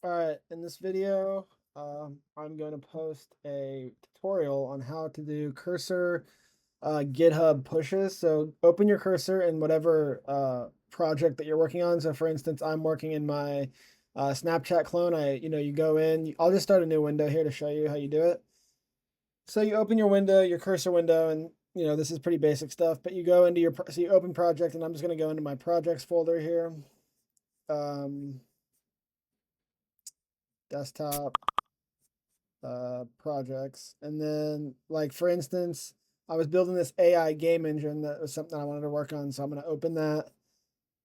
All right, in this video, I'm going to post a tutorial on how to do cursor GitHub pushes. So open your cursor in whatever project that you're working on. So for instance, I'm working in my Snapchat clone. You go in. I'll just start a new window here to show you how you do it. So you open your window, your cursor window, and this is pretty basic stuff. But you go into so you open project, and I'm just going to go into my projects folder here. Um, Desktop. Projects. And then, like for instance, I was building this AI game engine that was something I wanted to work on. So I'm going to open that.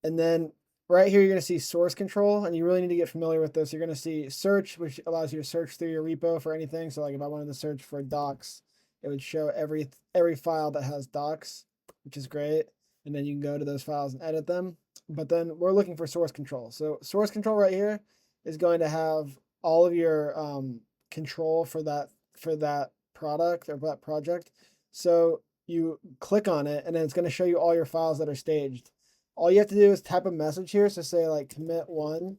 And then right here, you're going to see source control, and you really need to get familiar with this. You're going to see search, which allows you to search through your repo for anything. So like if I wanted to search for docs, it would show every file that has docs, which is great. And then you can go to those files and edit them. But then we're looking for source control. So source control right here is going to have all of your control for that product or that project. So you click on it, and then it's going to show you all your files that are staged. All you have to do is type a message here. So say like commit one,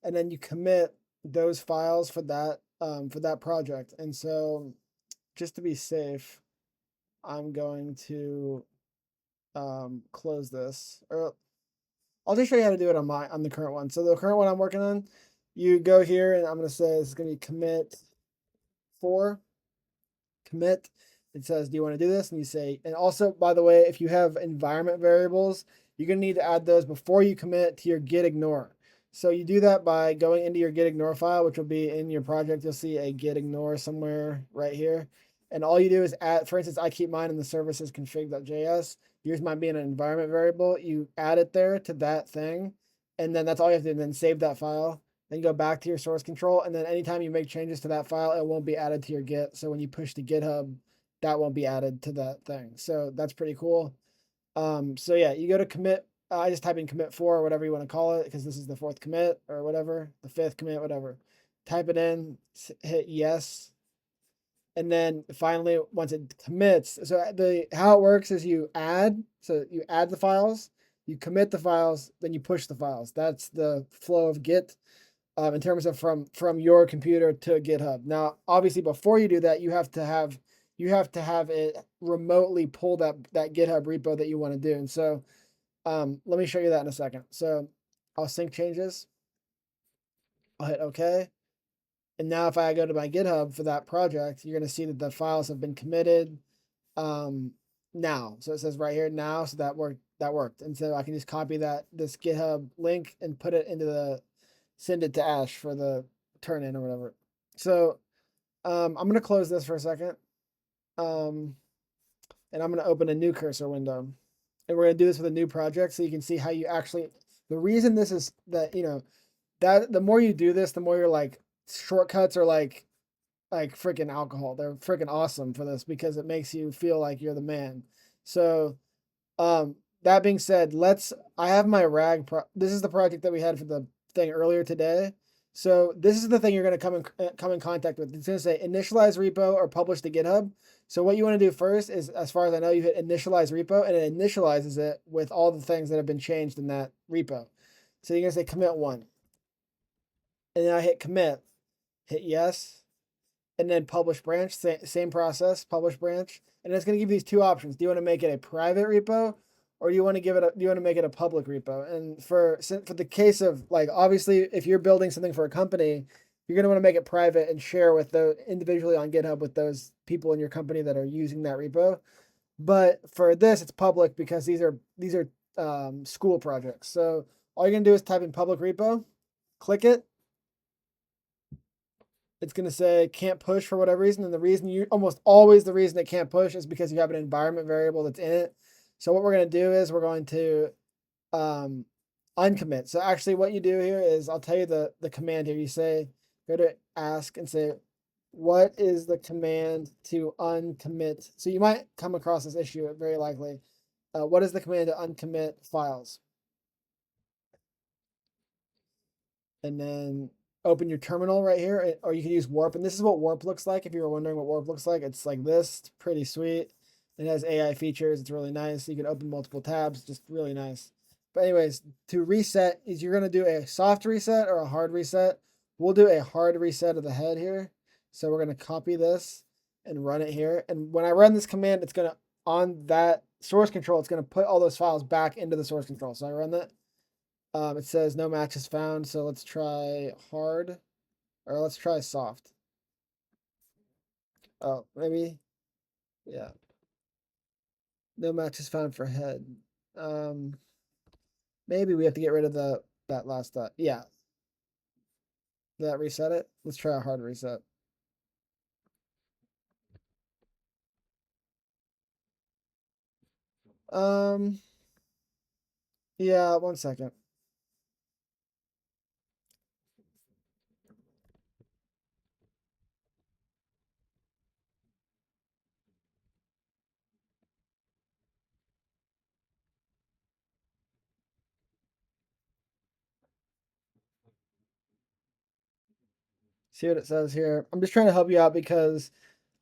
and then you commit those files for that project. And so just to be safe, I'm going to close this, or I'll just show you how to do it on the current one. So the current one I'm working on, you go here, and I'm going to say this is going to be commit 4, commit. It says, do you want to do this? And you say, and also, by the way, if you have environment variables, you're going to need to add those before you commit to your git ignore. So you do that by going into your git ignore file, which will be in your project. You'll see a git ignore somewhere right here. And all you do is add, for instance, I keep mine in the services config.js. Yours might be in an environment variable. You add it there to that thing. And then that's all you have to do. And then save that file. Then you go back to your source control. And then anytime you make changes to that file, it won't be added to your Git. So when you push to GitHub, that won't be added to that thing. So that's pretty cool. So yeah, you go to commit. I just type in commit 4 or whatever you want to call it, because this is the 4th commit or whatever, the 5th commit, whatever. Type it in, hit yes. And then finally, once it commits, so how it works is you add the files, you commit the files, then you push the files. That's the flow of Git. In terms of from your computer to GitHub. Now, obviously, before you do that, you have to have it remotely pull that GitHub repo that you want to do. And so, let me show you that in a second. So, I'll sync changes. I'll hit OK. And now, if I go to my GitHub for that project, you're going to see that the files have been committed now. So it says right here now. So that worked. And so I can just copy this GitHub link and put it into send it to Ash for the turn in or whatever. So I'm going to close this for a second. And I'm going to open a new cursor window. And we're going to do this with a new project so you can see how you actually, the reason this is that, that the more you do this, the more you're like, shortcuts are like freaking alcohol. They're freaking awesome for this because it makes you feel like you're the man. So, that being said, I have my RAG, this is the project that we had for the thing earlier today. So this is the thing you're going to come in contact with. It's going to say initialize repo or publish to GitHub. So what you want to do first is, as far as I know, you hit initialize repo, and it initializes it with all the things that have been changed in that repo. So you're going to say commit 1. And then I hit commit, hit yes, and then publish branch, same process, publish branch. And it's going to give you these two options. Do you want to make it a private repo, or do you want to make it a public repo? And for the case of, like, obviously, if you're building something for a company, you're going to want to make it private and share with individually on GitHub with those people in your company that are using that repo. But for this, it's public because these are school projects. So all you're going to do is type in public repo, click it. It's going to say can't push for whatever reason. And almost always the reason it can't push is because you have an environment variable that's in it. So what we're going to do is we're going to uncommit. So actually what you do here is, I'll tell you the command here. You say, go to ask and say, what is the command to uncommit? So you might come across this issue, very likely. What is the command to uncommit files? And then open your terminal right here, or you can use Warp. And this is what Warp looks like. If you were wondering what Warp looks like, it's like this. It's pretty sweet. It has AI features. It's really nice. You can open multiple tabs. Just really nice. But anyways, to reset, is you're going to do a soft reset or a hard reset. we'll do a hard reset of the head here. So we're going to copy this and run it here. And when I run this command, it's going to, on that source control, it's going to put all those files back into the source control. So I run that. It says no matches found. So let's try hard, or let's try soft. Oh, maybe. Yeah. No matches found for head. Maybe we have to get rid of that last dot. Yeah. Did that reset it? Let's try a hard reset. Yeah, 1 second. See what it says here. I'm just trying to help you out because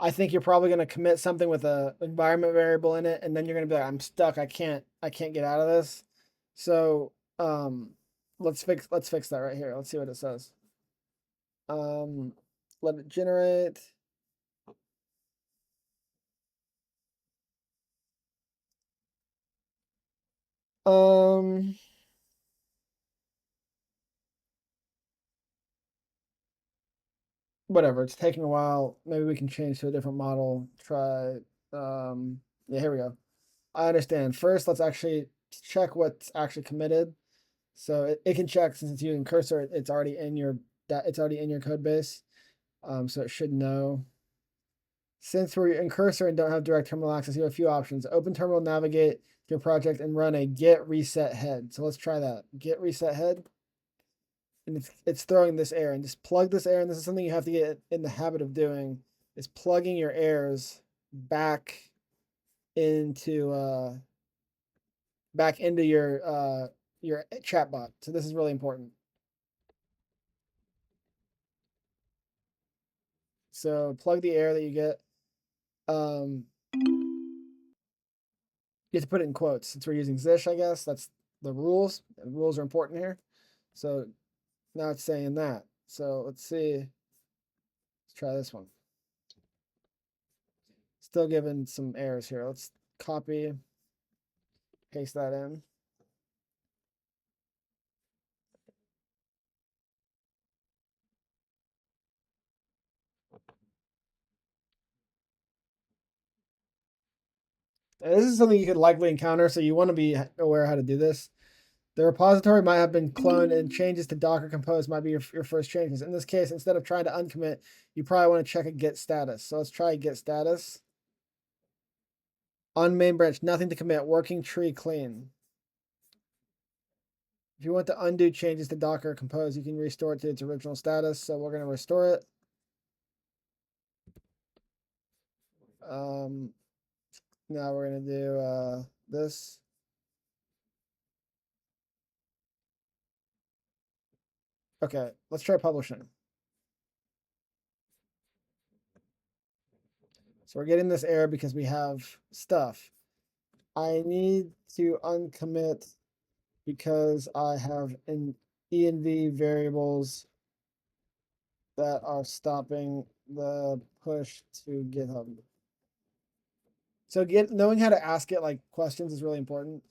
I think you're probably going to commit something with a environment variable in it, and then you're going to be like, I'm stuck. I can't get out of this. So let's fix that right here. Let's see what it says. Let it generate. Whatever, it's taking a while. Maybe we can change to a different model. Try, yeah, here we go. I understand. First, let's actually check what's actually committed. So it can check since it's using cursor, it's already in your code base. So it should know. Since we're in cursor and don't have direct terminal access, you have a few options. Open terminal, navigate to your project, and run a get reset head. So let's try that. Get reset head. And it's throwing this error, and just plug this error. And this is something you have to get in the habit of doing, is plugging your errors back into your chatbot. So this is really important. So plug the error that you get. You have to put it in quotes since we're using Zish, I guess. That's the rules. The rules are important here. So now it's saying that. So let's see. Let's try this one. Still giving some errors here. Let's copy, paste that in. And this is something you could likely encounter, so you want to be aware how to do this. The repository might have been cloned, and changes to Docker Compose might be your first changes. In this case, instead of trying to uncommit, you probably want to check a get status. So let's try get status. On main branch, nothing to commit. Working tree clean. If you want to undo changes to Docker Compose, you can restore it to its original status. So we're going to restore it. Now we're going to do this. Okay, let's try publishing. So we're getting this error because we have stuff. I need to uncommit because I have an env variables that are stopping the push to GitHub. So knowing how to ask it like questions is really important.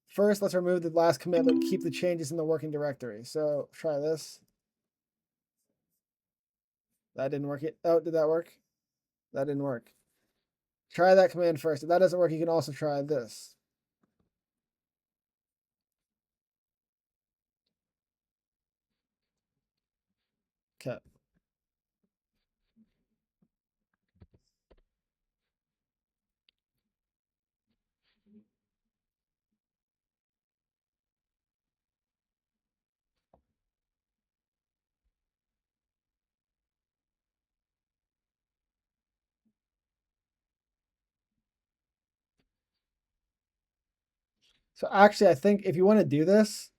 First, let's remove the last commit, but keep the changes in the working directory. So try this. That didn't work. Oh, did that work? That didn't work. Try that command first. If that doesn't work, you can also try this. Okay. So actually, I think if you want to do this,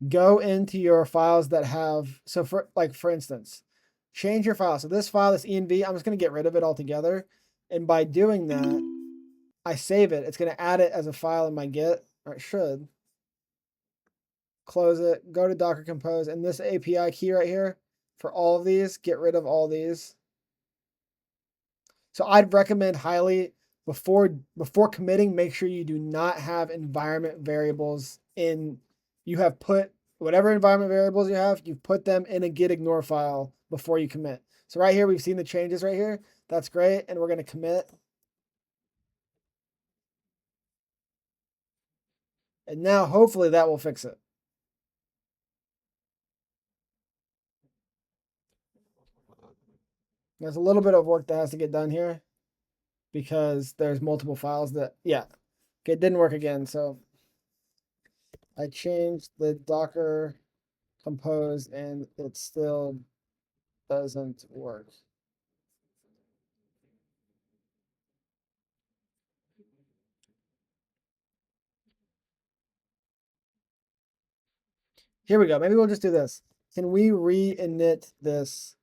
go into your files that have, so for instance, change your file. So this file, this env, I'm just going to get rid of it altogether. And by doing that, I save it. It's going to add it as a file in my Git, or it should. Close it, go to Docker Compose, and this API key right here, for all of these, get rid of all these. So I'd recommend highly before committing, make sure you do not have environment variables in. You have put whatever environment variables you have, you've put them in a git ignore file before you commit. So right here, we've seen the changes right here. That's great. And we're going to commit. And now hopefully that will fix it. There's a little bit of work that has to get done here because there's multiple files that, yeah, okay, it didn't work again. So I changed the Docker compose and it still doesn't work. Here we go. Maybe we'll just do this. Can we re-init this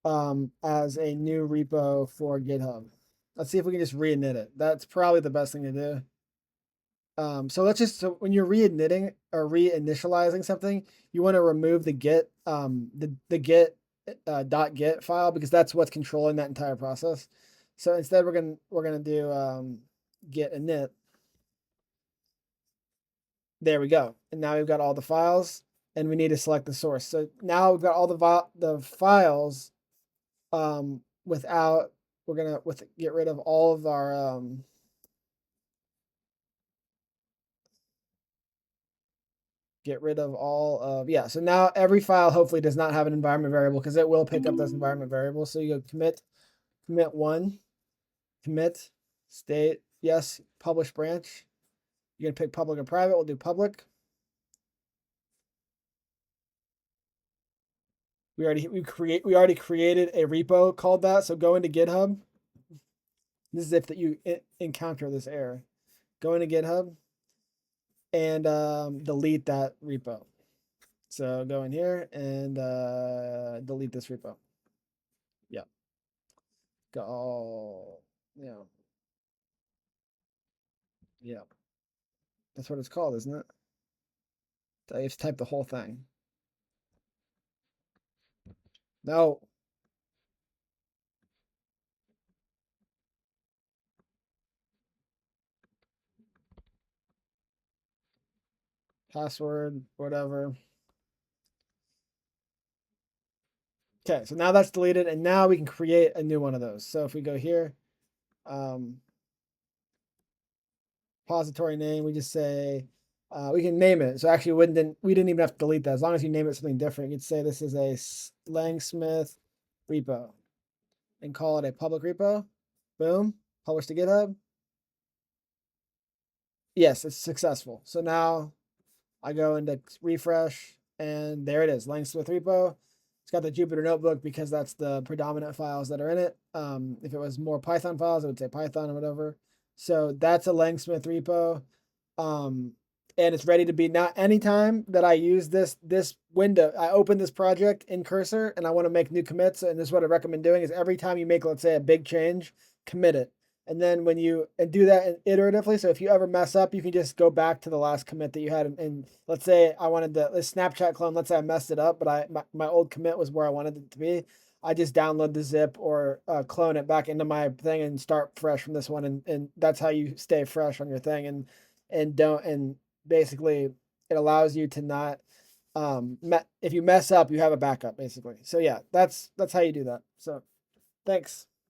as a new repo for GitHub? Let's see if we can just re-init it. That's probably the best thing to do. So when you're re-initting or re-initializing something, you want to remove the git the git .git file because that's what's controlling that entire process. So instead we're gonna do git init. There we go. And now we've got all the files and we need to select the source. So now we've got all the files without, we're gonna get rid of all of our get rid of all of, yeah. So now every file hopefully does not have an environment variable because it will pick up those environment variables. So you go commit 1, commit, state, yes, publish branch. You're gonna pick public and private, we'll do public. We already created a repo called that. So go into GitHub. This is if that you encounter this error. Go into GitHub and delete that repo. So go in here and delete this repo. Yeah. Go. Yeah. Yeah. That's what it's called, isn't it? So you have to type the whole thing. No. Password, whatever. Okay, so now that's deleted, and now we can create a new one of those. So if we go here, repository name, we just say, we can name it. So actually we didn't even have to delete that. As long as you name it something different, you could say this is a Langsmith repo and call it a public repo. Boom, publish to GitHub. Yes, it's successful. So now I go into refresh and there it is, Langsmith repo. It's got the Jupyter notebook because that's the predominant files that are in it. If it was more Python files, it would say Python or whatever. So that's a Langsmith repo. And it's ready to be. Now anytime that I use this window, I open this project in Cursor and I want to make new commits, and this is what I recommend doing, is every time you make, let's say, a big change, commit it. And then when you do that iteratively, so if you ever mess up, you can just go back to the last commit that you had. And let's say I wanted this Snapchat clone, let's say I messed it up, but my old commit was where I wanted it to be. I just download the zip or clone it back into my thing and start fresh from this one. And that's how you stay fresh on your thing and basically it allows you to not, if you mess up, you have a backup basically. So yeah, that's how you do that. So thanks.